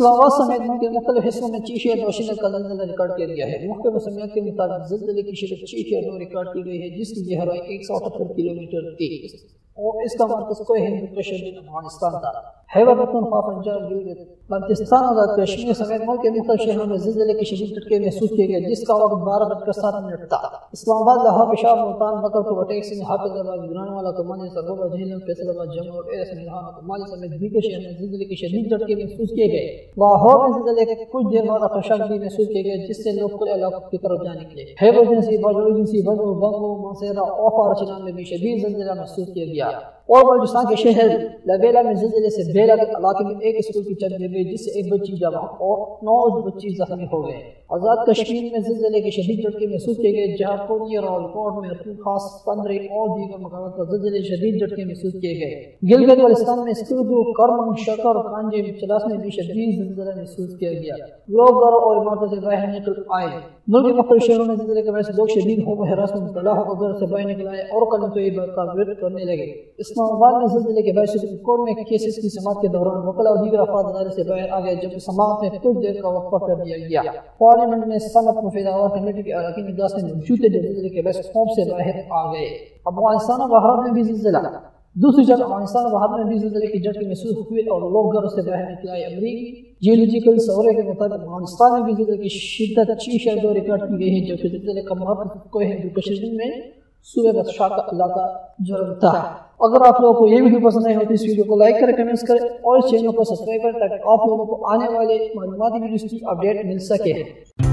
اسلام آباد سمیت ملک کے مختلف حصوں میں 6.9 کا زلزلہ ریکارڈ کیا گیا ہے۔ محکمہ موسمیات کے مطابق زلزلے کی شدت 6.9 ریکارڈ کی گئی ہے، جس کی گہرائی 178 کلومیٹر تھی اور اس کا مرکز کوہ ہند کشمیر افغانستان تھا۔ خیبر پختونخوا، پنجاب، گلگت بلتستان اور کشمیر سمیت ملک کے مختلف شہروں میں زلزلے کے شدید جھٹکے محسوس کیے گئے، جس کا وقت 12:07 تھا۔ اسلام آباد، لاہور، پشاور، ملتان، بکرپور، ٹیک سنگھ، حافظ آباد، گرنے والا، کمانی، سرگودا، جہلم، فیصل آباد، جموں اور ایس میدان اور کمانی سمیت دیگر شہروں میں زلزلے کے شدید جھٹکے محسوس کیے گئے۔ لاہور میں زلزلے کے کچھ دیر بعد افشاک بھی محسوس کیے گئے، جس سے لوگ کل علاقوں کی طرف جا نکلے۔ خیبر ایجنسی، باجوڑ ایجنسی، بنگو، مانسہرہ اور فارچینہ میں بھی شدید زلزلہ محسوس کیا گیا اور بلوچستان کے شہر لبیلا میں زلزلے سے بیلا کے علاقے میں ایک اسکول کی چھت گر گئی، جس سے ایک بچی جمع اور 9 بچی زخمی ہو گئے۔ آزاد کشمیر میں زلزلے کے شدید جھٹکے محسوس کیے گئے، جہاں پونی، راولکوٹ میں خاص 15 اور دیگر مقامات پر زلزلے شدید جھٹکے محسوس کیے گئے۔ گلگت بلتستان میں سکول، کرمن، شکر، کانجے، چلاس میں بھی شدید زلزلہ محسوس کیا گیا۔ لوگ گھروں اور عمارتوں سے باہر نکل آئے۔ ملک کے مختلف شہروں میں زلزلے کے باعث لوگ شدید خوف و ہراس میں مبتلا ہو کر گھر سے باہر نکل آئے اور کلمہ طیبہ کا ورد کرنے لگے۔ اسلام آباد میں زلزلے کے باعث سپریم کورٹ میں کیسز کی سماعت کے دوران وکلاء اور دیگر افراد ادارے سے باہر آ گئے، جب سماعت میں کچھ دیر کا وقفہ کر دیا گیا۔ پارلیمنٹ میں صنعت مفید آواز کمیٹی کے اراکین اجلاس میں موجود تھے، جو زلزلے کے باعث خوف سے باہر آ گئے۔ افغانستان اور بھارت میں بھی زلزلہ۔ دوسری جگہ افغانستان اور بھارت میں بھی زلزلے کی جھٹکے محسوس ہوئے اور لوگ گھروں سے باہر نکل آئے۔ امریکی جیولوجیکل سروے کے مطابق افغانستان میں بھی زلزلے کی شدت 6.2 ریکارڈ کی گئی ہے، جبکہ زلزلے کا مرکز کوہ ہند کشمیر میں صوبہ بدخشاں کا علاقہ جرم تھا۔ اگر آپ لوگوں کو یہ ویڈیو پسند آئی ہو تو اس ویڈیو کو لائک کریں، کمنٹس کریں اور اس چینل کو سبسکرائب کریں تاکہ آپ لوگوں کو آنے والے معلوماتی ویڈیوز کی اپڈیٹ مل سکے۔